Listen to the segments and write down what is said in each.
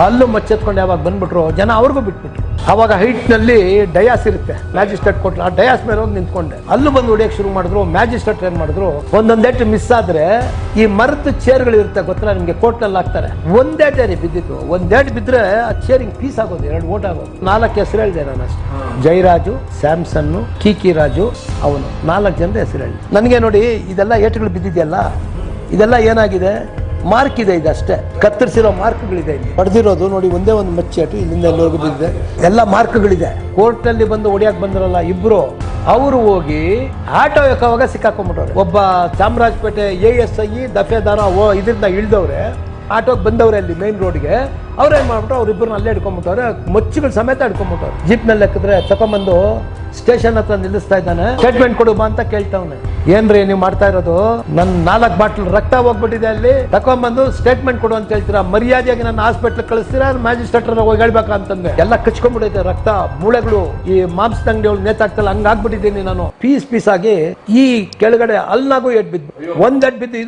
ಅಲ್ಲೂ ಮಚ್ಚೆತ್ಕೊಂಡು ಯಾವಾಗ ಬಂದ್ಬಿಟ್ರು ಜನ ಅವ್ರಿಗೂ ಬಿಟ್ಬಿಟ್ರು. ಅವಾಗ ಹೈಟ್ ನಲ್ಲಿ ಡಯಾಸ್ ಇರುತ್ತೆ, ಮ್ಯಾಜಿಸ್ಟ್ರೇಟ್ ಕೊಟ್ರು, ಆ ಡಯಾಸ್ ಮೇಲೆ ಹೋಗಿ ನಿಂತ್ಕೊಂಡೆ. ಅಲ್ಲೂ ಬಂದು ಹೊಡಿಯಕ್ಕೆ ಶುರು ಮಾಡಿದ್ರು. ಮ್ಯಾಜಿಸ್ಟ್ರೇಟ್ ಏನ್ ಮಾಡಿದ್ರು, ಒಂದೊಂದೇಟು ಮಿಸ್ ಆದ್ರೆ ಈ ಮರದ ಚೇರ್ಗಳು ಇರುತ್ತೆ ಗೊತ್ತಲ್ಲ ನಿಮ್ಗೆ, ಕೋರ್ಟ್ ನಲ್ಲಿ ಹಾಕ್ತಾರೆ, ಒಂದೇಟೆ ಬಿದ್ದಿತ್ತು. ಒಂದೇಟು ಬಿದ್ರೆ ಆ ಚೇರಿಂಗ್ ಪೀಸ್ ಆಗೋದು, 2 ಓಟ್ ಆಗೋದು. 4 ಹೆಸರು ಹೇಳಿದೆ ನಾನು ಅಷ್ಟೇ. ಜೈರಾಜು, ಸ್ಯಾಮ್ಸನ್, ಕಿಕಿ ರಾಜು, ಅವನು 4 ಜನದ ಹೆಸರು ಹೇಳಿ. ನನಗೆ ನೋಡಿ ಇದೆಲ್ಲ ಏಟುಗಳು ಬಿದ್ದಿದೆಯಲ್ಲ, ಇದೆಲ್ಲ ಏನಾಗಿದೆ, ಮಾರ್ಕ್ ಇದೆ, ಇದಷ್ಟೇ ಕತ್ತರಿಸಿರೋ ಮಾರ್ಕ್ಗಳಿದೆ. ಇಲ್ಲಿ ಹೊಡೆದಿರೋದು ನೋಡಿ, ಒಂದೇ ಒಂದು ಮಚ್ಚೇಟು ಇಲ್ಲಿಂದ ಎಲ್ಲರಿಗೂ ಬಿದ್ದಿದೆ, ಎಲ್ಲ ಮಾರ್ಕ್ಗಳಿದೆ. ಕೋರ್ಟ್ ನಲ್ಲಿ ಬಂದು ಹೊಡಿಯಕ್ ಬಂದ್ರಲ್ಲ ಇಬ್ರು, ಅವರು ಹೋಗಿ ಆಟೋ ಎಕ್ಕವಾಗ ಸಿಕ್ಕಾಕೊಂಡ್ಬಿಟ್ಟವ್ರೆ. ಒಬ್ಬ ಚಾಮರಾಜಪೇಟೆ ASI ದಫೇದಾರ ಇದರಿಂದ ಇಳ್ದವ್ರೆ, ಆಟೋಗೆ ಬಂದವ್ರೆ ಅಲ್ಲಿ ಮೇನ್ ರೋಡ್ಗೆ. ಅವ್ರೇನ್ ಮಾಡ್ಬಿಟ್ರು, ಅವ್ರಿಬ್ಬರನ್ನ ಅಲ್ಲೇ ಹಿಡ್ಕೊಂಡ್ಬಿಟ್ಟವ್ರೆ, ಮಚ್ಚುಗಳು ಸಮೇತ ಹಿಡ್ಕೊಂಡ್ಬಿಟ್ಟವ್ರೆ. ಜೀಪ್ನಲ್ಲಿ ಎಕ್ಕಿದ್ರೆ ತಗೊಂಬಂದು ಸ್ಟೇಷನ್ ಹತ್ರ ನಿಲ್ಲಿಸ್ತಾ ಇದ್ದಾನೆ. ಸ್ಟೇಟ್ಮೆಂಟ್ ಕೊಡು ಬಾ ಅಂತ ಕೇಳ್ತಾವನೆ. ಏನ್ರಿ ನೀವು ಮಾಡ್ತಾ ಇರೋದು, ನನ್ನ 4 ಬಾಟ್ಲ್ ರಕ್ತ ಹೋಗ್ಬಿಟ್ಟಿದೆ, ಅಲ್ಲಿ ತಗೊಂಬಂದು ಸ್ಟೇಟ್ಮೆಂಟ್ ಕೊಡು ಅಂತ ಹೇಳ್ತೀರಾ, ಮರ್ಯಾದೆಯಾಗಿ ನನ್ನ ಹಾಸ್ಪಿಟ್ಲ್ ಕಳಿಸ್ತೀರಾ, ಮ್ಯಾಜಿಸ್ಟ್ರೇಟ್ ಹೋಗಿ ಹೇಳ್ಬೇಕಾ ಅಂತಂದ್ರೆ. ಎಲ್ಲ ಕಚ್ಕೊಂಡ್ಬಿಡೈತೆ ರಕ್ತ, ಮೂಳೆಗಳು, ಈ ಮಾಂಸದ ಅಂಗಡಿಗಳು ನೇತಾಗ್ತಲ್ಲ, ಹಂಗಾಗ್ಬಿಟ್ಟಿದ್ದೀನಿ ನಾನು. ಪೀಸ್ ಆಗಿ ಈ ಕೆಳಗಡೆ ಅಲ್ನಾಗೂ ಎಡ್ ಬಿದ್ದು, ಒಂದ್ ಎಡ್ ಬಿದ್ದು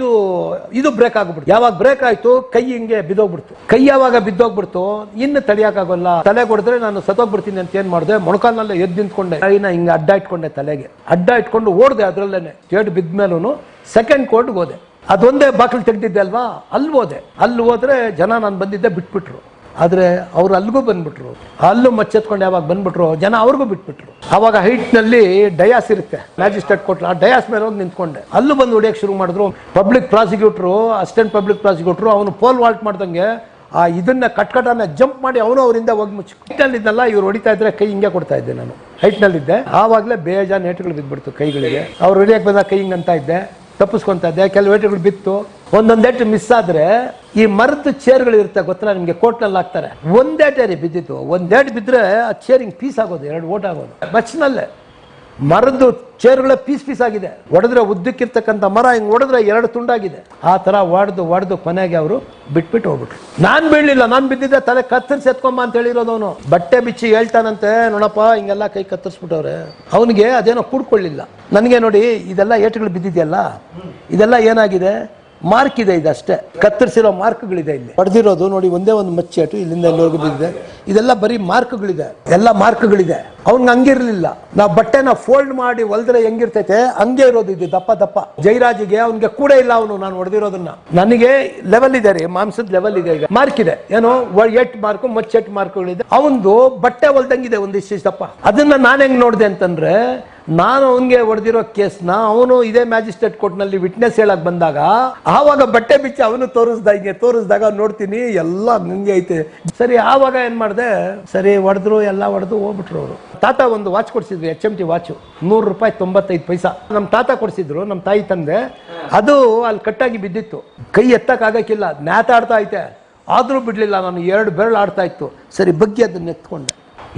ಇದು ಬ್ರೇಕ್ ಆಗ್ಬಿಡ್ತು. ಯಾವಾಗ ಬ್ರೇಕ್ ಆಯ್ತು, ಕೈ ಹಿಂಗೆ ಬಿದ್ದೋಗ್ಬಿಡ್ತು. ಕೈ ಯಾವಾಗ ಬಿದ್ದೋಗ್ಬಿಡ್ತು, ಇನ್ನು ತಡಿಯಕ್ಕಾಗಲ್ಲ, ತಲೆ ಕೊಡಿದ್ರೆ ನಾನು ಸತ್ತೋಗ್ಬಿಡ್ತೀನಿ ಅಂತ ಏನ್ ಮಾಡಿದೆ, ಮೊಣಕಾಲ್ನಲ್ಲೇ ಎದ್ದು ನಿಂತ್ಕೊಂಡೆ, ಹಿಂಗೆ ಅಡ್ಡ ಇಟ್ಕೊಂಡೆ, ತಲೆಗೆ ಅಡ್ಡ ಇಟ್ಕೊಂಡು ಓಡ್ದೆ. ಅದ್ರಲ್ಲೇನೆ ಸ್ಟೇಟ್ ಬಿದ್ಮೇಲೂ ಸೆಕೆಂಡ್ ಕೋರ್ಟ್ಗೆ ಹೋದೆ. ಅದೊಂದೇ ಬಾಕ್ಲು ತೆಗ್ದಿದ್ದೆ ಅಲ್ವಾ, ಅಲ್ಲಿ ಹೋದೆ. ಅಲ್ಲಿ ಹೋದ್ರೆ ಜನ ನಾನು ಬಂದಿದ್ದೆ ಬಿಟ್ಬಿಟ್ರು. ಆದ್ರೆ ಅವ್ರು ಅಲ್ಲಿಗೂ ಬಂದ್ಬಿಟ್ರು. ಅಲ್ಲೂ ಮಚ್ಚೆತ್ಕೊಂಡು ಯಾವಾಗ ಬಂದ್ಬಿಟ್ರು ಜನ ಅವ್ರಿಗೂ ಬಿಟ್ಬಿಟ್ರು. ಅವಾಗ ಹೈಟ್ ನಲ್ಲಿ ಡಯಾಸ್ ಇರುತ್ತೆ, ಮ್ಯಾಜಿಸ್ಟ್ರೇಟ್ ಕೊಟ್ರು, ಆ ಡಯಾಸ್ ಮೇಲೆ ಹೋಗಿ ನಿಂತ್ಕೊಂಡೆ. ಅಲ್ಲೂ ಬಂದು ಹೊಡಿಯಕ್ಕೆ ಶುರು ಮಾಡಿದ್ರು. ಪಬ್ಲಿಕ್ ಪ್ರಾಸಿಕ್ಯೂಟ್ರು, ಅಸಿಸ್ಟೆಂಟ್ ಪಬ್ಲಿಕ್ ಪ್ರಾಸಿಕ್ಯೂಟ್ರು, ಅವನು ಪೋಲ್ ವಾಲ್ಟ್ ಮಾಡ್ದಂಗೆ ಆ ಇದನ್ನ ಕಟ್ಕಟನ್ನ ಜಂಪ್ ಮಾಡಿ ಅವನು ಅವರಿಂದ ಹೋಗಿ ಮುಚ್ಚಿ. ಹೈಟ್ನಲ್ಲಿದ್ದಲ್ಲ, ಇವ್ರು ಹೊಡಿತಾ ಇದ್ರೆ ಕೈ ಹಿಂಗೆ ಕೊಡ್ತಾ ಇದ್ದೆ ನಾನು. ಹೈಟ್ನಲ್ಲಿದ್ದೆ, ಆವಾಗಲೇ ಬೇಜಾನ್ ಏಟುಗಳು ಬಿದ್ದುಬಿಡ್ತು ಕೈಗಳಿಗೆ. ಅವ್ರು ಹೊಡಿಯಕ್ಕೆ ಬಂದಾಗ ಕೈ ಹಿಂಗೆ ಅಂತ ಇದ್ದೆ, ತಪ್ಪಿಸ್ಕೊಂತ ಇದ್ದೆ, ಕೆಲವು ಏಟುಗಳು ಬಿತ್ತು. ಒಂದೊಂದೇಟು ಮಿಸ್ ಆದ್ರೆ ಈ ಮರದ ಚೇರ್ಗಳು ಇರುತ್ತೆ ಗೊತ್ತಲ್ಲ ನಿಮ್ಗೆ, ಕೋರ್ಟ್ ನಲ್ಲಿ ಹಾಕ್ತಾರೆ, ಒಂದೇಟೆ ಬಿದ್ದಿತ್ತು. ಒಂದೇಟು ಬಿದ್ರೆ ಆ ಚೇರಿಂಗ್ ಪೀಸ್ ಆಗೋದು, 2 ಓಟ್ ಆಗೋದು. ಮಚ್ಚಿನಲ್ಲೇ ಮರದ್ದು ಚೇರ್ಗಳ ಪೀಸ್ ಆಗಿದೆ. ಹೊಡೆದ್ರೆ ಉದ್ದಕ್ಕಿರ್ತಕ್ಕಂಥ ಮರ ಹಿಂಗೆ ಹೊಡೆದ್ರೆ 2 ತುಂಡಾಗಿದೆ. ಆ ತರ ಹೊಡೆದು ಕೊನೆಗೆ ಅವರು ಬಿಟ್ಬಿಟ್ಟು ಹೋಗ್ಬಿಟ್ರು. ನಾನ್ ಬೀಳಲಿಲ್ಲ, ನಾನ್ ಬಿದ್ದಿದ್ದೆ, ತಲೆ ಕತ್ತರಿಸಿ ಎತ್ಕೊಂಬ ಅಂತ ಹೇಳಿರೋದವನು. ಬಟ್ಟೆ ಬಿಚ್ಚಿ ಹೇಳ್ತಾನಂತೆ, ನೋಡಪ್ಪ ಹಿಂಗೆಲ್ಲ ಕೈ ಕತ್ತರಿಸ್ಬಿಟ್ಟವ್ರೆ. ಅವನಿಗೆ ಅದೇನೋ ಕೂಡ್ಕೊಳ್ಳಿಲ್ಲ. ನನಗೆ ನೋಡಿ ಇದೆಲ್ಲ ಏಟುಗಳು ಬಿದ್ದಿದೆಯಲ್ಲ, ಇದೆಲ್ಲ ಏನಾಗಿದೆ, ಮಾರ್ಕ್ ಇದೆ, ಇದಷ್ಟೇ ಕತ್ತರಿಸಿರೋ ಮಾರ್ಕ್ಗಳಿದೆ. ಇಲ್ಲಿ ಹೊಡೆದಿರೋದು ನೋಡಿ, ಒಂದೇ ಒಂದು ಮಚ್ಚೇಟು ಇಲ್ಲಿಂದ ಎಲ್ಲರಿಗೂ ಬಿದ್ದಿದೆ, ಇದೆಲ್ಲ ಬರೀ ಮಾರ್ಕ್ಗಳಿದೆ, ಎಲ್ಲ ಮಾರ್ಕ್ಗಳಿದೆ. ಅವ್ನಿಗೆ ಹಂಗಿರ್ಲಿಲ್ಲ. ನಾವು ಬಟ್ಟೆನ ಫೋಲ್ಡ್ ಮಾಡಿ ಹೊಲ್ದ್ರೆ ಹೆಂಗಿರ್ತೈತೆ ಹಂಗೆ ಇರೋದು, ಇದು ದಪ್ಪ. ಜೈರಾಜಿಗೆ ಅವ್ನಿಗೆ ಕೂಡ ಇಲ್ಲ, ಅವನು ನಾನು ಹೊಡೆದಿರೋದನ್ನ. ನನಗೆ ಲೆವೆಲ್ ಇದೆ ರೀ, ಮಾಂಸದ ಲೆವೆಲ್ ಇದೆ. ಈಗ ಮಾರ್ಕ್ ಇದೆ, ಏನೋ 8 ಮಾರ್ಕ್, ಮಚ್ಚೆಟ್ ಮಾರ್ಕ್ಗಳಿದೆ. ಅವನ್ದು ಬಟ್ಟೆ ಹೊಲ್ದಂಗಿದೆ ಒಂದಿಷ್ಟು ದಪ್ಪ. ಅದನ್ನ ನಾನು ಹೆಂಗ್ ನೋಡಿದೆ ಅಂತಂದ್ರೆ, ನಾನು ಅವನಿಗೆ ಹೊಡೆದಿರೋ ಕೇಸ್ನ ಅವನು ಇದೇ ಮ್ಯಾಜಿಸ್ಟ್ರೇಟ್ ಕೋರ್ಟ್ನಲ್ಲಿ ವಿಟ್ನೆಸ್ ಹೇಳಕ್ ಬಂದಾಗ, ಆವಾಗ ಬಟ್ಟೆ ಬಿಚ್ಚಿ ಅವನು ತೋರಿಸಿದಾಗ ನೋಡ್ತೀನಿ ಎಲ್ಲ ನಂಗೆ ಐತೆ. ಸರಿ, ಆವಾಗ ಏನ್ ಮಾಡಿದೆ, ಸರಿ ಹೊಡೆದ್ರು, ಎಲ್ಲ ಹೊಡೆದು ಹೋಗ್ಬಿಟ್ರು ಅವರು. ತಾತ ಒಂದು ವಾಚ್ ಕೊಡ್ಸಿದ್ರು, HMT ವಾಚ್, 100 ರೂಪಾಯಿ 95 ಪೈಸಾ. ನಮ್ಮ ತಾತ ಕೊಡ್ಸಿದ್ರು, ನಮ್ಮ ತಾಯಿ ತಂದೆ. ಅದು ಅಲ್ಲಿ ಕಟ್ಟಾಗಿ ಬಿದ್ದಿತ್ತು, ಕೈ ಎತ್ತಕ್ ಆಗಕ್ಕಿಲ್ಲ, ನ್ಯಾತಾಡ್ತಾ ಐತೆ. ಆದ್ರೂ ಬಿಡ್ಲಿಲ್ಲ, ನಾನು 2 ಬೆರಳು ಆಡ್ತಾ ಇತ್ತು. ಸರಿ ಬಗ್ಗಿ ಅದನ್ನ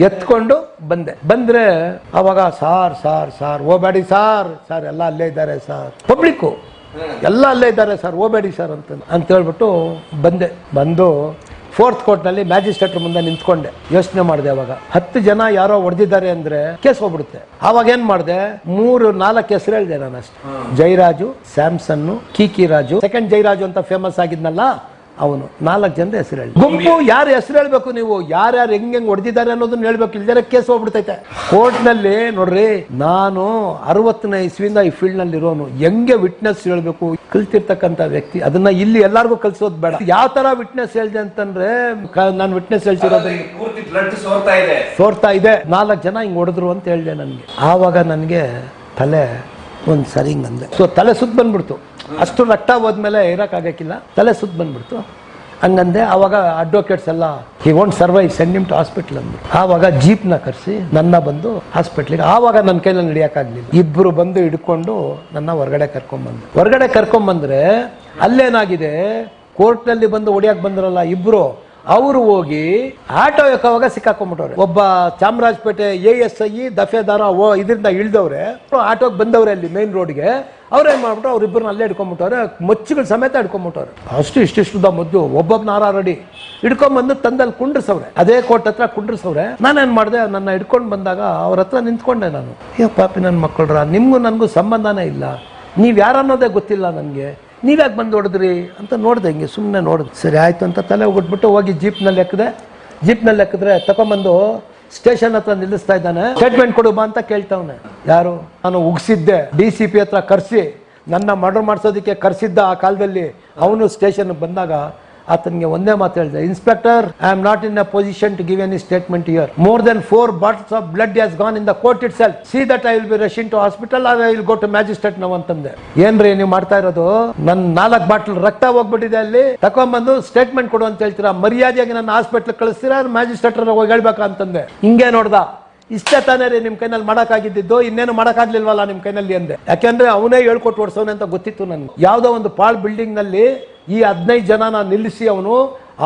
ಎತ್ಕೊಂಡು ಬಂದ್ರೆ ಅವಾಗ ಸಾರ್ ಹೋಗ್ಬೇಡಿ ಸಾರ್ ಎಲ್ಲ ಅಲ್ಲೇ ಇದ್ದಾರೆ ಸಾರ್, ಪಬ್ಲಿಕ್ಕು ಎಲ್ಲ ಅಲ್ಲೇ ಇದ್ದಾರೆ ಸರ್, ಹೋಗ್ಬೇಡಿ ಸರ್ ಅಂತ ಹೇಳ್ಬಿಟ್ಟು ಬಂದು 4th ಕೋರ್ಟ್ನಲ್ಲಿ ಮ್ಯಾಜಿಸ್ಟ್ರೇಟ್ ಮುಂದೆ ನಿಂತ್ಕೊಂಡೆ. ಯೋಚನೆ ಮಾಡಿದೆ. ಅವಾಗ 10 ಜನ ಯಾರೋ ಹೊಡೆದಿದ್ದಾರೆ ಅಂದ್ರೆ ಕೇಸ್ ಹೋಗ್ಬಿಡುತ್ತೆ. ಅವಾಗ ಏನ್ ಮಾಡಿದೆ, 3-4 ಹೆಸರು ಹೇಳಿದೆ ನಾನು ಅಷ್ಟೇ. ಜೈರಾಜು, ಸ್ಯಾಮ್ಸನ್, ಕಿಕಿ ರಾಜು, ಸೆಕೆಂಡ್ ಜೈರಾಜು ಅಂತ ಫೇಮಸ್ ಆಗಿದ್ನಲ್ಲ ಅವನು. 4 ಜನದ ಹೆಸರು ಹೇಳಿ. ಗುಂಪು ಯಾರು ಹೆಸರು ಹೇಳ್ಬೇಕು, ನೀವು ಯಾರ್ಯಾರು ಹೆಂಗ್ ಹೊಡೆದಿದ್ದಾರೆ ಅನ್ನೋದನ್ನ ಹೇಳ್ಬೇಕು, ಇಲ್ದೇ ಕೇಸ್ ಹೋಗ್ಬಿಡ್ತೈತೆ. ಕೋರ್ಟ್ ನಲ್ಲಿ ನೋಡ್ರಿ, ನಾನು 60ನೇ ಇಸ್ವಿಯಿಂದ ಈ ಫೀಲ್ಡ್ ನಲ್ಲಿ ಇರೋನು. ಹೆಂಗೆ ವಿಟ್ನೆಸ್ ಹೇಳ್ಬೇಕು ಕಲ್ತಿರ್ತಕ್ಕಂಥ ವ್ಯಕ್ತಿ, ಅದನ್ನ ಇಲ್ಲಿ ಎಲ್ಲಾರ್ಗು ಕಲ್ಸೋದ್ ಬೇಡ. ಯಾವ ತರ ವಿಟ್ನೆಸ್ ಹೇಳ್ದೆ ಅಂತಂದ್ರೆ, ನಾನು ವಿಟ್ನೆಸ್ ಹೇಳ್ತಿರೋದ್ರಲ್ಲಿ ಸೋರ್ತಾ ಇದೆ. 4 ಜನ ಹಿಂಗ್ ಹೊಡೆದ್ರು ಅಂತ ಹೇಳ್ದೆ ನನ್ಗೆ. ಆವಾಗ ನನ್ಗೆ ತಲೆ ಒಂದ್ ಸರಿ ಹಿಂಗ್ ಅಂದೆ. ಸೊ ತಲೆ ಸುತ್ತ ಬಂದ್ಬಿಡ್ತು. ಅಷ್ಟು ರಕ್ತ ಹೋದ್ಮೇಲೆ ಇರಕ್ಕಾಗಕ್ಕಿಲ್ಲ, ತಲೆ ಸುತ್ತ ಬಂದ್ಬಿಡ್ತು. ಹಂಗಂದೆ. ಆವಾಗ ಅಡ್ವೊಕೇಟ್ಸ್ ಎಲ್ಲ, he won't survive, send him to hospital ಅಂದ್ರು. ಆವಾಗ ಜೀಪ್ನ ಕರೆಸಿ ನನ್ನ ಬಂದು ಹಾಸ್ಪಿಟ್ಲಿಗೆ. ಆವಾಗ ನನ್ನ ಕೈಯಲ್ಲಿ ನಡೆಯಕ್ಕಾಗ್ಲಿಲ್ಲ. ಇಬ್ರು ಬಂದು ಹಿಡ್ಕೊಂಡು ನನ್ನ ಹೊರಗಡೆ ಕರ್ಕೊಂಬಂದ್ರೆ ಅಲ್ಲೇನಾಗಿದೆ, ಕೋರ್ಟ್ನಲ್ಲಿ ಬಂದು ಹೊಡಿಯಕ್ ಬಂದ್ರಲ್ಲ ಇಬ್ರು, ಅವರು ಹೋಗಿ ಆಟೋ ಎಕ್ಕವಾಗ ಸಿಕ್ಕಾಕೊಂಡ್ಬಿಟ್ಟವ್ರೆ. ಒಬ್ಬ ಚಾಮರಾಜಪೇಟೆ ASI ದಫೇದಾರ ಇದರಿಂದ ಇಳ್ದವ್ರೆ, ಆಟೋಗೆ ಬಂದವ್ರೆ ಅಲ್ಲಿ ಮೇನ್ ರೋಡ್ಗೆ. ಅವ್ರೇನ್ ಮಾಡ್ಬಿಟ್ಟು ಅವ್ರಿಬ್ಬರನ್ನ ಅಲ್ಲೇ ಹಿಡ್ಕೊಂಡ್ಬಿಟ್ಟವ್ರೆ, ಮಚ್ಚುಗಳು ಸಮೇತ ಹಿಡ್ಕೊಂಡ್ಬಿಟ್ಟವ್ರೆ. ಅಷ್ಟು ಮದ್ದು, ಒಬ್ಬೊಬ್ಬನ 6 ಅಡಿ ಹಿಡ್ಕೊಂಡ್ಬಂದು ತಂದಲ್ಲಿ ಕುಂಡ್ರಿಸವ್ರೆ. ಅದೇ ಕೋರ್ಟ್ ಹತ್ರ ಕುಂಡ್ರಿಸವ್ರೆ. ನಾನೇನ್ ಮಾಡಿದೆ, ನನ್ನ ಹಿಡ್ಕೊಂಡು ಬಂದಾಗ ಅವ್ರ ಹತ್ರ ನಿಂತ್ಕೊಂಡೆ ನಾನು. ಪಾಪಿ ನನ್ನ ಮಕ್ಕಳ್ರ, ನಿಮ್ಗೂ ನನಗೂ ಸಂಬಂಧನೇ ಇಲ್ಲ, ನೀವ್ ಯಾರನ್ನೋದೇ ಗೊತ್ತಿಲ್ಲ ನನಗೆ, ನೀವ್ಯಾಕೆ ಬಂದು ಹೊಡೆದ್ರಿ ಅಂತ ನೋಡಿದೆ, ಹಿಂಗೆ ಸುಮ್ಮನೆ ನೋಡಿದೆ. ಸರಿ ಆಯಿತು ಅಂತ ತಲೆ ಹೋಗ್ಬಿಟ್ಟು ಹೋಗಿ ಜೀಪ್ನಲ್ಲಿ ಎಕ್ಕಿದ್ರೆ ತಗೊಂಬಂದು ಸ್ಟೇಷನ್ ಹತ್ರ ನಿಲ್ಲಿಸ್ತಾ ಇದ್ದಾನೆ. ಸ್ಟೇಟ್ಮೆಂಟ್ ಕೊಡು ಬಾ ಅಂತ ಕೇಳ್ತಾವನೆ. ಯಾರು? ನಾನು ಉಗಿಸಿದ್ದೆ, DCP ಹತ್ರ ಕರೆಸಿ ನನ್ನ ಮರ್ಡರ್ ಮಾಡಿಸೋದಕ್ಕೆ ಕರೆಸಿದ್ದ ಆ ಕಾಲದಲ್ಲಿ. ಅವನು ಸ್ಟೇಷನ್ಗೆ ಬಂದಾಗ ಆತನಿಗೆ ಒಂದೇ ಮಾತು ಹೇಳಿದೆ, inspector, I am not in a position to give any statement here. More than 4 bottles of blood has gone in the court itself. See that I will be rushing to hospital or I will go to magistrate ನಾವು ಅಂತಂದೆ. ಏನ್ರಿ ನೀವು ಮಾಡ್ತಾ ಇರೋದು? ನನ್ನ 4 bottle ರಕ್ತ ಹೋಗ್ಬಿಟ್ಟಿದೆ, ಅಲ್ಲಿ ತಕೊಂಡ್ಬಂದು ಸ್ಟೇಟ್ಮೆಂಟ್ ಕೊಡು ಅಂತ ಹೇಳ್ತೀರಾ? ಮರ್ಯಾದೆಯಾಗಿ ನನ್ನ ಹಾಸ್ಪಿಟ್ಲ್ ಕಳಿಸ್ತೀರಾ, ಮ್ಯಾಜಿಸ್ಟ್ರೇಟ್ ಹೋಗಿ ಹೇಳ್ಬೇಕಾ ಅಂತಂದೆ. ಹಿಂಗೆ ನೋಡ್ದ, ಇಷ್ಟೇ ತಾನೇ ರೀ ನಿಮ್ಮ ಕೈನಲ್ಲಿ ಮಾಡೋಕ್ಕಾಗಿದ್ದು, ಇನ್ನೇನು ಮಾಡೋಕ್ಕಾಗ್ಲಿಲ್ವಲ್ಲ ನಿಮ್ಮ ಕೈನಲ್ಲಿ ಅಂದೆ. ಯಾಕೆಂದ್ರೆ ಅವನೇ ಹೇಳ್ಕೊಟ್ಟು ಓಡಿಸೋನೆ ಅಂತ ಗೊತ್ತಿತ್ತು ನನಗೆ. ಯಾವುದೋ ಒಂದು ಪಾಳ್ ಬಿಲ್ಡಿಂಗ್ ನಲ್ಲಿ ಈ 15 ಜನನ ನಿಲ್ಲಿಸಿ ಅವನು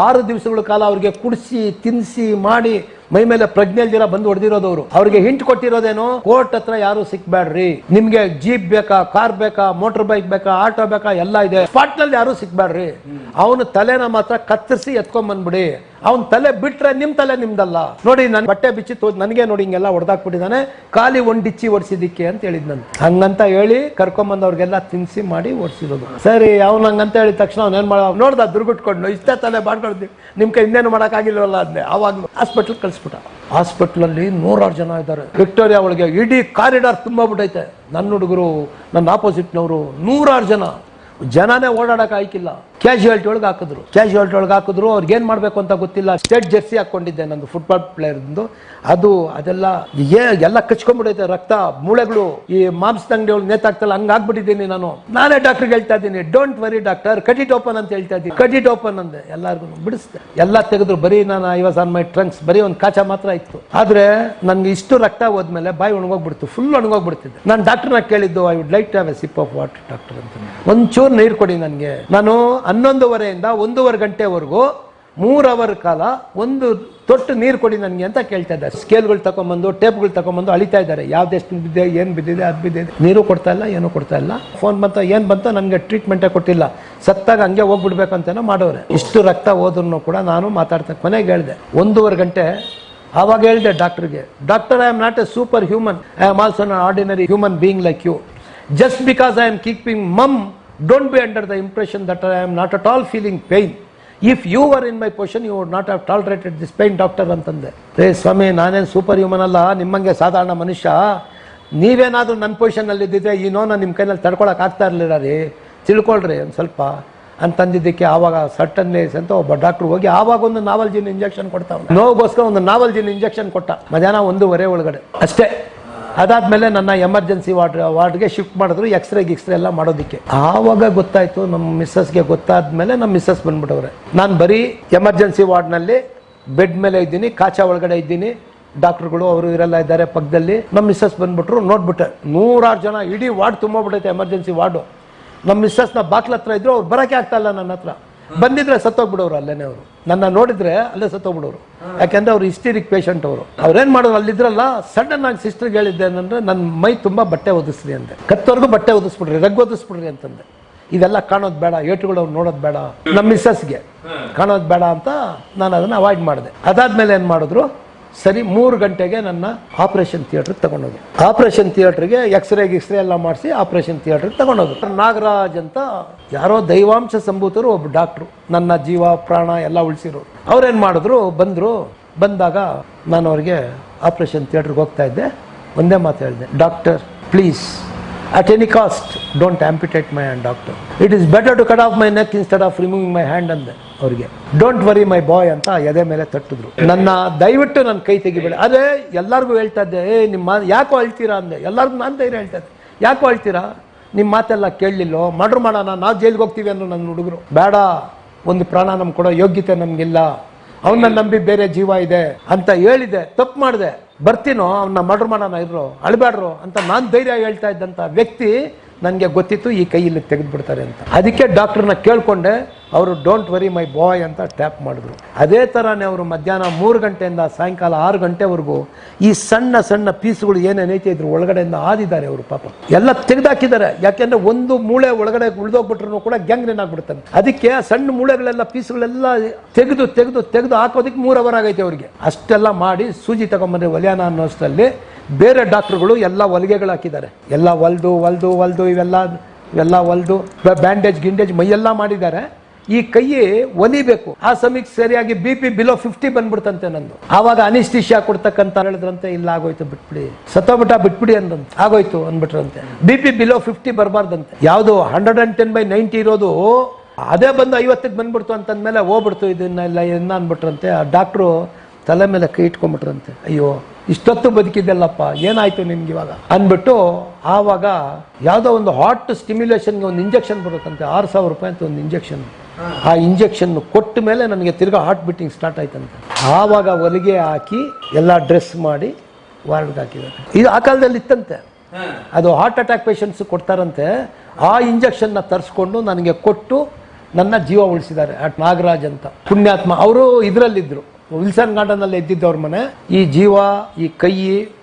6 ದಿವಸಗಳ ಕಾಲ ಅವ್ರಿಗೆ ಕುಡಿಸಿ ತಿನ್ನಿಸಿ ಮಾಡಿ ಮೈ ಮೇಲೆ ಪ್ರಜ್ಞೆಲ್ದಿರ ಬಂದು ಹೊಡೆದಿರೋದವ್ರು. ಅವ್ರಿಗೆ ಹಿಂಟ್ ಕೊಟ್ಟಿರೋದೇನು, ಕೋರ್ಟ್ ಹತ್ರ ಯಾರು ಸಿಕ್ಬೇಡ್ರಿ, ನಿಮ್ಗೆ ಜೀಪ್ ಬೇಕಾ, ಕಾರ್ ಬೇಕಾ, ಮೋಟರ್ ಬೈಕ್ ಬೇಕಾ, ಆಟೋ ಬೇಕಾ, ಎಲ್ಲ ಇದೆ, ಸ್ಪಾಟ್ ನಲ್ಲಿ ಯಾರು ಸಿಕ್ಬೇಡ್ರಿ. ಅವನು ತಲೆನ ಮಾತ್ರ ಕತ್ತರಿಸಿ ಎತ್ಕೊಂಡ್ ಬಂದ್ಬಿಡಿ. ಅವ್ನ ತಲೆ ಬಿಟ್ರೆ ನಿಮ್ ತಲೆ ನಿಮ್ದಲ್ಲ. ನೋಡಿ ನನ್ ಬಟ್ಟೆ ಬಿಚ್ಚಿ ನನಗೆ ನೋಡಿ ಹಿಂಗೆಲ್ಲ ಹೊಡೆದಾಕ್ಬಿಟ್ಟಿದ್ದಾನೆ, ಖಾಲಿ ಡಿಚ್ಚಿ ಓಡಿಸಿದಿಕ್ಕೆ ಅಂತ ಹೇಳಿದ್ ನನ್. ಹಂಗಂತ ಹೇಳಿ ಕರ್ಕೊಂಬಂದ್ ಅವ್ರಿಗೆಲ್ಲ ತಿನ್ಸಿ ಮಾಡಿ ಓಡಿಸಿರೋದು. ಸರಿ, ಅವ್ನು ಹಂಗಂತ ಹೇಳಿದ ತಕ್ಷಣ ಅವ್ನೇನ್ ಮಾಡ ನೋಡ್ದ ದುರ್ಗುಟ್ಕೊಂಡು, ಇಷ್ಟೇ ತಲೆ ಮಾಡ್ಕೊಳ್ತೀವಿ, ನಿಮ್ ಕೈ ಇನ್ನೇನು ಮಾಡಕ್ ಆಗಿಲ್ವಲ್ಲ ಅಂದೆ. ಅವಾಗ ಹಾಸ್ಪಿಟ್ಲ್ ಕಳಿಸ್ಬಿಟ್ಟ. ಹಾಸ್ಪಿಟ್ಲಲ್ಲಿ 100 ಜನ ಇದ್ದಾರೆ. ವಿಕ್ಟೋರಿಯಾ ಒಳಗೆ ಇಡೀ ಕಾರಿಡಾರ್ ತುಂಬಾ ಬಿಟ್ಟೈತೆ. ನನ್ನ ಹುಡುಗರು, ನನ್ನ ಆಪೋಸಿಟ್ನವರು 100 ಜನನೇ ಓಡಾಡಕ್ ಆಯ್ಕಿಲ್ಲ. ಕ್ಯಾಶುಯಾಲಿಟಿ ಒಳಗೆ ಹಾಕಿದ್ರು. ಅವ್ರಿಗೆ ಏನ್ ಮಾಡ್ಬೇಕು ಅಂತ ಗೊತ್ತಿಲ್ಲ. ಸ್ಟೇಟ್ ಜೆರ್ಸಿ ಹಾಕೊಂಡಿದ್ದೆ, ನಂದು ಫುಟ್ಬಾಲ್ ಪ್ಲೇಯರ್ದು. ಅದೆಲ್ಲ ಕಚ್ಕೊಂಡ್ಬಿಡೈತೆ, ರಕ್ತ, ಮೂಳೆಗಳು, ಈ ಮಾಂಸದ ಅಂಗಡಿ ಒಳಗೆ ನೇತಾಗ್ತಲ್ಲ, ಹಂಗಾಗ್ಬಿಟ್ಟಿದ್ದೀನಿ ನಾನು. ನಾನೇ ಡಾಕ್ಟರ್ಗೆ ಹೇಳ್ತಾ ಇದ್ದೀನಿ, don't worry doctor, cut it open ಅಂತ ಹೇಳ್ತಾ ಇದ್ದೀನಿ. ಕಟ್ ಇಟ್ ಓಪನ್ ಅಂದೆ. ಎಲ್ಲಾರ್ಗು ಬಿಡಿಸ್ದೆ, ಎಲ್ಲ ತೆಗೆದ್ರು. ಬರೀ ನಾನು ಐ ವಾಸ್ ಆನ್ ಮೈ ಟ್ರಂಕ್ಸ್, ಬರೀ ಒಂದು ಕಾಚ ಮಾತ್ರ ಇತ್ತು. ಆದ್ರೆ ನನ್ಗೆ ಇಷ್ಟು ರಕ್ತ ಹೋದ್ಮೇಲೆ ಬಾಯಿ ಒಣಗೋಗ್ಬಿಡ್ತು, ಫುಲ್ ಒಣಗೋಗ್ಬಿಡ್ತಿದ್ದೆ. ನಾನು ಡಾಕ್ಟರ್ನ ಕೇಳಿದ್ದು, I would like to have a sip of water doctor ಅಂತ. ಒಂಚೂರು ನೀರು ಕೊಡಿ ನನಗೆ. ನಾನು 11:30 1 ಗಂಟೆವರೆಗೂ 3 ಅವರ್ ಕಾಲ ಒಂದು ತೊಟ್ಟು ನೀರು ಕೊಡಿ ನನಗೆ ಅಂತ ಕೇಳ್ತಾ ಇದ್ದಾರೆ. ಸ್ಕೇಲ್ಗಳು ತಗೊಂಬಂದು, ಟೇಪ್ಗಳು ತಗೊಂಬಂದು ಅಳಿತಾ ಇದ್ದಾರೆ. ಯಾವ್ದೆಷ್ಟು ಬಿದ್ದಿದೆ, ಏನು ಬಿದ್ದಿದೆ, ಅದು ಬಿದ್ದಿದೆ. ನೀರು ಕೊಡ್ತಾ ಇಲ್ಲ, ಏನೂ ಕೊಡ್ತಾ ಇಲ್ಲ. ಫೋನ್ ಬಂತ, ಏನು ಬಂತ, ನನಗೆ ಟ್ರೀಟ್ಮೆಂಟೇ ಕೊಟ್ಟಿಲ್ಲ. ಸತ್ತಾಗ ಹಂಗೆ ಹೋಗ್ಬಿಡ್ಬೇಕಂತೇನೋ ಮಾಡೋರೆ. ಇಷ್ಟು ರಕ್ತ ಹೋದ್ರೂ ಕೂಡ ನಾನು ಮಾತಾಡ್ತಾ ಕೊನೆಗೆ ಹೇಳಿದೆ 1.5 ಗಂಟೆ. ಆವಾಗ ಹೇಳಿದೆ ಡಾಕ್ಟರ್ಗೆ, doctor, I am not a super human, I am also an ordinary human being like you. Just because I am keeping mum, don't be under the impression that I am not at all feeling pain. If you were in my position, you would not have tolerated this pain, doctor ಅಂತಂದೆ. ರೇ ಸ್ವಾಮಿ, ನಾನೇನು super human ಅಲ್ಲ, ನಿಮ್ಮಂಗೆ ಸಾಧಾರಣ ಮನುಷ್ಯ. ನೀವೇನಾದ್ರೂ ನನ್ನ ಪೊಸಿಷನಲ್ಲಿ ಇದ್ದಿದ್ರೆ ಈ ನೋನ ನಿಮ್ಮ ಕೈನಲ್ಲಿ ತಡ್ಕೊಳಕ್ ಆಗ್ತಾ ಇರಲಿಲ್ಲ ರೀ, ತಿಳ್ಕೊಳ್ರಿ ಒಂದು ಸ್ವಲ್ಪ ಅಂತಂದಿದ್ದಕ್ಕೆ. ಆವಾಗ ಸಟನ್ನೆಸ್ ಅಂತ ಒಬ್ಬ ಡಾಕ್ಟರ್ ಹೋಗಿ ಆವಾಗ ಒಂದು ನಾವಲ್ಜಿನ್ ಇಂಜೆಕ್ಷನ್ ಕೊಡ್ತಾವ. ನೋವುಗೋಸ್ಕರ ಒಂದು ನಾವಲ್ಜಿನ್ ಇಂಜೆಕ್ಷನ್ ಕೊಟ್ಟ ಮಧ್ಯಾಹ್ನ 1:15 ಒಳಗಡೆ ಅಷ್ಟೇ. ಅದಾದ್ಮೇಲೆ ನನ್ನ ಎಮರ್ಜೆನ್ಸಿ ವಾರ್ಡ್ಗೆ ಶಿಫ್ಟ್ ಮಾಡಿದ್ರು, ಎಕ್ಸ್ರೇ ಎಲ್ಲ ಮಾಡೋದಕ್ಕೆ. ಆವಾಗ ಗೊತ್ತಾಯ್ತು ನಮ್ಮ ಮಿಸ್ಸಸ್ಗೆ. ಗೊತ್ತಾದ್ಮೇಲೆ ನಮ್ಮ ಮಿಸ್ಸಸ್ ಬಂದ್ಬಿಟ್ಟವ್ರೆ. ನಾನು ಬರೀ ಎಮರ್ಜೆನ್ಸಿ ವಾರ್ಡ್ನಲ್ಲಿ ಬೆಡ್ ಮೇಲೆ ಇದ್ದೀನಿ, ಕಾಚಾ ಒಳಗಡೆ ಇದ್ದೀನಿ. ಡಾಕ್ಟರ್ಗಳು ಅವರು ಇವರೆಲ್ಲ ಇದ್ದಾರೆ ಪಕ್ಕದಲ್ಲಿ. ನಮ್ಮ ಮಿಸ್ಸಸ್ ಬಂದ್ಬಿಟ್ರು. ನೋಡ್ಬಿಟ್ಟೆ 100 ಜನ, ಇಡೀ ವಾರ್ಡ್ ತುಂಬೋಗ್ಬಿಟ್ಟೈತೆ, ಎಮರ್ಜೆನ್ಸಿ ವಾರ್ಡು. ನಮ್ಮ ಮಿಸ್ಸಸ್ನ ಬಾಕ್ಲ ಹತ್ರ ಇದ್ರು, ಅವ್ರು ಬರೋಕೆ ಆಗ್ತಾ ಇಲ್ಲ ನನ್ನ ಹತ್ರ. ಬಂದಿದ್ರೆ ಸತ್ತೋಗ್ಬಿಡೋರು ಅಲ್ಲೇನೆ. ಅವರು ನನ್ನ ನೋಡಿದ್ರೆ ಅಲ್ಲೇ ಸತ್ತೋಗ್ಬಿಡೋರು. ಯಾಕೆಂದ್ರೆ ಅವ್ರು ಹಿಸ್ಟೀರಿಕ್ ಪೇಷಂಟ್ ಅವರು. ಅವ್ರೇನ್ ಮಾಡೋರು, ಅಲ್ಲಿದ್ರಲ್ಲ, ಸಡನ್ ಆಗಿ ಸಿಸ್ಟರ್ಗೆ ಹೇಳಿದ್ದೆ ಏನಂದ್ರೆ, ನನ್ನ ಮೈ ತುಂಬಾ ಬಟ್ಟೆ ಒದಿಸ್ರಿ ಅಂದೆ. ಕತ್ತವರೆಗೂ ಬಟ್ಟೆ ಒದಿಸ್ಬಿಡ್ರಿ, ರಗ್ ಒದಿಸ್ಬಿಡ್ರಿ ಅಂತಂದೆ. ಇದೆಲ್ಲ ಕಾಣೋದು ಬೇಡ, ಏಟುಗಳು ಅವ್ರು ನೋಡೋದು ಬೇಡ, ನಮ್ಮ ಮಿಸ್ಸಸ್ಗೆ ಕಾಣೋದು ಬೇಡ ಅಂತ ನಾನು ಅದನ್ನ ಅವಾಯ್ಡ್ ಮಾಡಿದೆ. ಅದಾದ್ಮೇಲೆ ಏನ್ ಮಾಡಿದ್ರು, ಸರಿ 3 ಗಂಟೆಗೆ ನನ್ನ ಆಪರೇಷನ್ ಥಿಯೇಟರ್ಗೆ ತಗೊಂಡೋಗಿ. ಆಪರೇಷನ್ ಥಿಯೇಟರ್ಗೆ ಎಕ್ಸ್ರೇ ಎಲ್ಲ ಮಾಡಿಸಿ ಆಪರೇಷನ್ ಥಿಯೇಟರ್ಗೆ ತಗೊಂಡೋದ್ರು. ನಾಗರಾಜ್ ಅಂತ ಯಾರೋ ದೈವಾಂಶ ಸಂಭೂತರು ಒಬ್ಬ ಡಾಕ್ಟ್ರು, ನನ್ನ ಜೀವ ಪ್ರಾಣ ಎಲ್ಲ ಉಳಿಸಿರೋರು. ಅವ್ರೇನ್ ಮಾಡಿದ್ರು, ಬಂದಾಗ ನಾನು ಅವ್ರಿಗೆ ಆಪರೇಷನ್ ಥಿಯೇಟರ್ಗೆ ಹೋಗ್ತಾ ಇದ್ದೆ. ಒಂದೇ ಮಾತು ಹೇಳಿದೆ, doctor please, at any cost, don't amputate my hand, doctor. It is better to cut off my neck instead of removing my hand ಅಂದೆ ಅವ್ರಿಗೆ. ಡೋಂಟ್ ವರಿ ಮೈ ಬಾಯ್ ಅಂತ ಎದೆ ಮೇಲೆ ತಟ್ಟಿದ್ರು. ನನ್ನ ದಯವಿಟ್ಟು ನನ್ನ ಕೈ ತೆಗಿಬೇಡ. ಅದೇ ಎಲ್ಲರಿಗೂ ಹೇಳ್ತಾ ಇದ್ದೆ, ನಿಮ್ಮ ಯಾಕೋ ಅಳ್ತೀರಾ ಅಂದೆ. ಎಲ್ಲರಿಗೂ ನಾನು ಧೈರ್ಯ ಹೇಳ್ತಾ ಇದ್ದೆ, ಯಾಕೋ ಅಳ್ತೀರಾ, ನಿಮ್ಮ ಮಾತೆಲ್ಲ ಕೇಳಲಿಲ್ಲೋ, ಮರ್ಡರ್ ಮಾಡೋಣ, ನಾವು ಜೈಲಿಗೆ ಹೋಗ್ತೀವಿ ಅನ್ನೋ ನನ್ನ ಹುಡುಗರು. ಬೇಡ, ಒಂದು ಪ್ರಾಣ ನಮ್ಗೆ ಕೊಡೋ ಯೋಗ್ಯತೆ ನಮಗಿಲ್ಲ, ಅವನ್ನ ನಂಬಿ ಬೇರೆ ಜೀವ ಇದೆ ಅಂತ ಹೇಳಿದೆ. ತಪ್ಪು ಮಾಡಿದೆ. ಬರ್ತೀನೋ, ಅವನ್ನ ಮರ್ಡರ್ ಮಾಡೋಣ, ಇದ್ರು ಅಳ್ಬೇಡ್ರು ಅಂತ ನಾನು ಧೈರ್ಯ ಹೇಳ್ತಾ ಇದ್ದಂಥ ವ್ಯಕ್ತಿ ನನಗೆ ಗೊತ್ತಿತ್ತು ಈ ಕೈಯಲ್ಲಿ ತೆಗೆದು ಬಿಡ್ತಾರೆ ಅಂತ. ಅದಕ್ಕೆ ಡಾಕ್ಟರ್ನ ಕೇಳ್ಕೊಂಡೆ. ಅವರು ಡೋಂಟ್ ವರಿ ಮೈ ಬಾಯ್ ಅಂತ ಟ್ಯಾಪ್ ಮಾಡಿದ್ರು. ಅದೇ ಥರನೇ ಅವರು ಮಧ್ಯಾಹ್ನ 3 ಗಂಟೆಯಿಂದ ಸಾಯಂಕಾಲ 6 ಗಂಟೆವರೆಗೂ ಈ ಸಣ್ಣ ಸಣ್ಣ ಪೀಸ್ಗಳು ಏನೇನೈತೆ ಇದ್ರ ಒಳಗಡೆಯಿಂದ ಆದಿದ್ದಾರೆ ಅವರು. ಪಾಪ ಎಲ್ಲ ತೆಗೆದಾಕಿದ್ದಾರೆ. ಯಾಕೆಂದ್ರೆ ಒಂದು ಮೂಳೆ ಒಳಗಡೆ ಉಳಿದೋಗ್ಬಿಟ್ರು ಕೂಡ ಗ್ಯಾಂಗ್ರೀನ್ ಆಗ್ಬಿಡ್ತಾನೆ. ಅದಕ್ಕೆ ಆ ಸಣ್ಣ ಮೂಳೆಗಳೆಲ್ಲ ಪೀಸ್ಗಳೆಲ್ಲ ತೆಗೆದು ತೆಗೆದು ತೆಗೆದು ಹಾಕೋದಕ್ಕೆ 3 ಅವರ್ ಆಗೈತೆ ಅವ್ರಿಗೆ. ಅಷ್ಟೆಲ್ಲ ಮಾಡಿ ಸೂಜಿ ತಗೊಂಬಂದ್ರೆ ಒಲಿಯಾನ ಅನ್ನೋಷ್ಟರಲ್ಲಿ ಬೇರೆ ಡಾಕ್ಟರ್ಗಳು ಎಲ್ಲ ಹೊಲಿಗೆಗಳು ಹಾಕಿದ್ದಾರೆ. ಎಲ್ಲ ಹೊಲ್ದು ಹೊಲ್ದು ಹೊಲ್ದು ಇವೆಲ್ಲ ಇವೆಲ್ಲ ಹೊಲ್ದು ಬ್ಯಾಂಡೇಜ್ ಗಿಂಡೇಜ್ ಮೈಯೆಲ್ಲ ಮಾಡಿದ್ದಾರೆ. ಈ ಕೈ ಒಲಿಬೇಕು. ಆ ಸಮಯಕ್ಕೆ ಸರಿಯಾಗಿ BP ಬಿಲೋ 50 ಬಂದ್ಬಿಡ್ತಂತೆ ನಂದು. ಆವಾಗ ಅನಿಸ್ಟಿಷಿಯಾ ಕೊಡ್ತಕ್ಕಂತ ಹೇಳಿದ್ರಂತೆ, ಇಲ್ಲ ಆಗೋಯ್ತು ಬಿಟ್ಬಿಡಿ, ಸತ್ತೋಬಿಟ್ಟ ಬಿಟ್ಬಿಡಿ ಅಂದಂತೆ. ಆಗೋಯ್ತು ಅಂದ್ಬಿಟ್ರಂತೆ. BP below 50 ಬರಬಾರ್ದಂತೆ. ಯಾವುದು 110/90 ಇರೋದು ಅದೇ ಬಂದು 50ಕ್ಕೆ ಬಂದ್ಬಿಡ್ತು ಅಂತಂದ್ಮೇಲೆ ಹೋಗ್ಬಿಡ್ತು ಇದನ್ನೆಲ್ಲ ಏನ ಅಂದ್ಬಿಟ್ರಂತೆ. ಆ ಡಾಕ್ಟ್ರು ತಲೆ ಮೇಲೆ ಕೈ ಇಟ್ಕೊಂಡ್ಬಿಟ್ರಂತೆ. ಅಯ್ಯೋ ಇಷ್ಟೊತ್ತು ಬದುಕಿದ್ದೆಲ್ಲಪ್ಪ, ಏನಾಯ್ತು ನಿಮ್ಗೆ ಇವಾಗ ಅಂದ್ಬಿಟ್ಟು ಆವಾಗ ಯಾವುದೋ ಒಂದು ಹಾರ್ಟ್ ಸ್ಟಿಮ್ಯುಲೇಷನ್ಗೆ ಒಂದು ಇಂಜೆಕ್ಷನ್ ಬರುತ್ತಂತೆ. 6,000 ರೂಪಾಯಿ ಅಂತ ಒಂದು ಇಂಜೆಕ್ಷನ್. ಆ ಇಂಜೆಕ್ಷನ್ ಕೊಟ್ಟ ಮೇಲೆ ನನಗೆ ತಿರ್ಗಾ ಹಾರ್ಟ್ ಬೀಟಿಂಗ್ ಸ್ಟಾರ್ಟ್ ಆಯ್ತಂತೆ. ಆವಾಗ ಹೊಲಿಗೆ ಹಾಕಿ ಎಲ್ಲ ಡ್ರೆಸ್ ಮಾಡಿ ವಾರ್ಡ್ಗೆ ಹಾಕಿದ್ದಾರೆ. ಇದು ಆ ಕಾಲದಲ್ಲಿ ಇತ್ತಂತೆ. ಅದು ಹಾರ್ಟ್ ಅಟ್ಯಾಕ್ ಪೇಷಂಟ್ಸ್ ಕೊಡ್ತಾರಂತೆ. ಆ ಇಂಜೆಕ್ಷನ್ನ ತರಿಸ್ಕೊಂಡು ನನಗೆ ಕೊಟ್ಟು ನನ್ನ ಜೀವ ಉಳಿಸಿದ್ದಾರೆ. ನಾಗರಾಜ್ ಅಂತ ಪುಣ್ಯಾತ್ಮ. ಅವರು ಇದರಲ್ಲಿದ್ದರು, ವಿಲ್ಸನ್ ಗಾರ್ಡನಲ್ಲಿ ಎದ್ದಿದ್ದವ್ರ ಮನೆ. ಈ ಜೀವ ಈ ಕೈ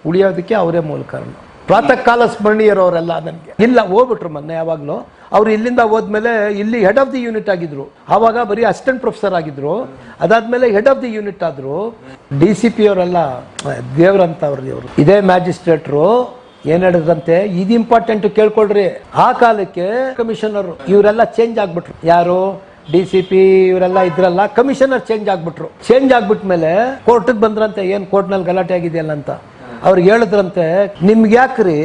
ಉಳಿಯೋದಕ್ಕೆ ಅವರೇ ಮೂಲ ಕಾರಣ. ಪ್ರಾತಃ ಕಾಲ ಸ್ಮರಣೀಯರವರೆಲ್ಲ ನನಗೆ. ಇಲ್ಲ ಹೋಗ್ಬಿಟ್ರು ಮೊನ್ನೆ. ಯಾವಾಗಲೂ ಅವರು ಇಲ್ಲಿಂದ ಹೋದ್ಮೇಲೆ ಇಲ್ಲಿ ಹೆಡ್ ಆಫ್ ದಿ ಯೂನಿಟ್ ಆಗಿದ್ರು. ಆವಾಗ ಬರೀ ಅಸಿಸ್ಟೆಂಟ್ ಪ್ರೊಫೆಸರ್ ಆಗಿದ್ರು. ಅದಾದ್ಮೇಲೆ ಹೆಡ್ ಆಫ್ ದಿ ಯೂನಿಟ್ ಆದ್ರು. DCP ಅವರೆಲ್ಲ ದೇವ್ರಂತ ಅವ್ರು. ಇವರು ಇದೇ ಮ್ಯಾಜಿಸ್ಟ್ರೇಟ್ರು ಏನ್ ಹೇಳಿದ್ರಂತೆ, ಇದು ಇಂಪಾರ್ಟೆಂಟ್ ಕೇಳ್ಕೊಳ್ರಿ. ಆ ಕಾಲಕ್ಕೆ ಕಮಿಷನರ್ ಇವರೆಲ್ಲ ಚೇಂಜ್ ಆಗ್ಬಿಟ್ರು. ಯಾರು DCP ಇವರೆಲ್ಲ ಇದ್ರಲ್ಲ, ಕಮಿಷನರ್ ಚೇಂಜ್ ಆಗ್ಬಿಟ್ರು. ಚೇಂಜ್ ಆಗ್ಬಿಟ್ಮೇಲೆ ಕೋರ್ಟ್ಗೆ ಬಂದ್ರಂತೆ. ಏನ್ ಕೋರ್ಟ್ನಲ್ಲಿ ಗಲಾಟೆ ಆಗಿದೆಯಲ್ಲ ಅಂತ ಅವ್ರಿಗೆ ಹೇಳಿದ್ರಂತೆ, ನಿಮ್ಗೆ ಯಾಕ್ರಿ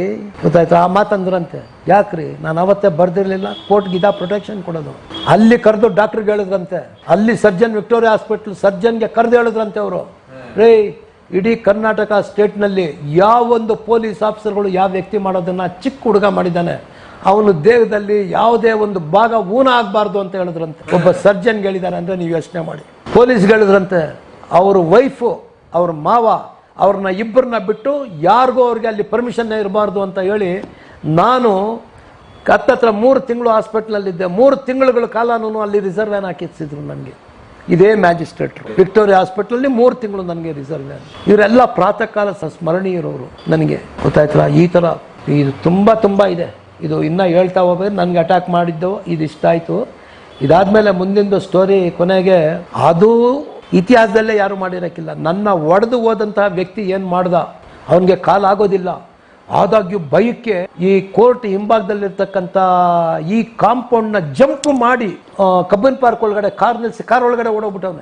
ಗೊತ್ತಾಯ್ತು ಆ ಮಾತಂದ್ರಂತೆ. ಯಾಕ್ರಿ ನಾನು ಅವತ್ತೇ ಬರ್ದಿರ್ಲಿಲ್ಲ, ಕೋರ್ಟ್ಗೆ ಇದಾ ಪ್ರೊಟೆಕ್ಷನ್ ಕೊಡೋದು. ಅಲ್ಲಿ ಕರೆದು ಡಾಕ್ಟರ್ಗೆ ಹೇಳಿದ್ರಂತೆ. ಅಲ್ಲಿ ಸರ್ಜನ್ ವಿಕ್ಟೋರಿಯಾ ಹಾಸ್ಪಿಟಲ್ ಸರ್ಜನ್ಗೆ ಕರೆದು ಹೇಳಿದ್ರಂತೆ ಅವರು, ರೇ ಇಡೀ ಕರ್ನಾಟಕ ಸ್ಟೇಟ್ನಲ್ಲಿ ಯಾವೊಂದು ಪೊಲೀಸ್ ಆಫೀಸರ್ಗಳು ಯಾವ ವ್ಯಕ್ತಿ ಮಾಡೋದನ್ನ ಚಿಕ್ಕ ಹುಡುಗ ಮಾಡಿದ್ದಾನೆ, ಅವನು ದೇಹದಲ್ಲಿ ಯಾವುದೇ ಒಂದು ಭಾಗ ಊನ ಆಗಬಾರ್ದು ಅಂತ ಹೇಳಿದ್ರಂತೆ. ಒಬ್ಬ ಸರ್ಜನ್ಗೆ ಹೇಳಿದ್ದಾರೆ ಅಂದರೆ ನೀವು ಯೋಚನೆ ಮಾಡಿ. ಪೊಲೀಸ್ಗೆ ಹೇಳಿದ್ರಂತೆ, ಅವ್ರ ವೈಫು ಅವ್ರ ಮಾವ ಅವ್ರನ್ನ ಇಬ್ಬರನ್ನ ಬಿಟ್ಟು ಯಾರಿಗೂ ಅವ್ರಿಗೆ ಅಲ್ಲಿ ಪರ್ಮಿಷನ್ನೇ ಇರಬಾರ್ದು ಅಂತ ಹೇಳಿ ನಾನು ಹತ್ತತ್ರ 3 ತಿಂಗಳು ಹಾಸ್ಪಿಟ್ಲಲ್ಲಿದ್ದೆ. 3 ತಿಂಗಳುಗಳ ಕಾಲನೂ ಅಲ್ಲಿ ರಿಸರ್ವ್ ವ್ಯಾನ್ ಹಾಕಿಸಿದ್ರು ನನಗೆ. ಇದೇ ಮ್ಯಾಜಿಸ್ಟ್ರೇಟ್ರು ವಿಕ್ಟೋರಿಯಾ ಹಾಸ್ಪಿಟಲಲ್ಲಿ 3 ತಿಂಗಳು ನನಗೆ ರಿಸರ್ವ್ ವ್ಯಾನ್. ಇವರೆಲ್ಲ ಪ್ರಾತಃ ಕಾಲ ಸ್ಮರಣೀಯರವರು ನನಗೆ. ಗೊತ್ತಾಯ್ತಲ್ಲ, ಈ ಥರ ಇದು ತುಂಬ ಇದೆ. ಇದು ಇನ್ನೂ ಹೇಳ್ತಾ ಹೋಗ್ಬೇಕು. ನನಗೆ ಅಟ್ಯಾಕ್ ಮಾಡಿದ್ದು ಇದು ಇಷ್ಟ ಆಯಿತು. ಇದಾದಮೇಲೆ ಮುಂದಿಂದು ಸ್ಟೋರಿ ಕೊನೆಗೆ ಅದು ಇತಿಹಾಸದಲ್ಲೇ ಯಾರು ಮಾಡಿರೋಕ್ಕಿಲ್ಲ. ನನ್ನ ಒಡೆದು ಹೋದಂತಹ ವ್ಯಕ್ತಿ ಏನು ಮಾಡ್ದ, ಅವನಿಗೆ ಕಾಲಾಗೋದಿಲ್ಲ. ಆದಾಗ್ಯೂ ಭಯಕ್ಕೆ ಈ ಕೋರ್ಟ್ ಹಿಂಭಾಗದಲ್ಲಿರ್ತಕ್ಕಂಥ ಈ ಕಾಂಪೌಂಡ್ನ ಜಂಪ್ ಮಾಡಿ ಕಬ್ಬನ್ ಪಾರ್ಕ್ ಒಳಗಡೆ ಕಾರ್ ನಿಲ್ಲಿಸಿ ಕಾರ್ ಒಳಗಡೆ ಓಡೋಗ್ಬಿಟ್ಟವನೆ.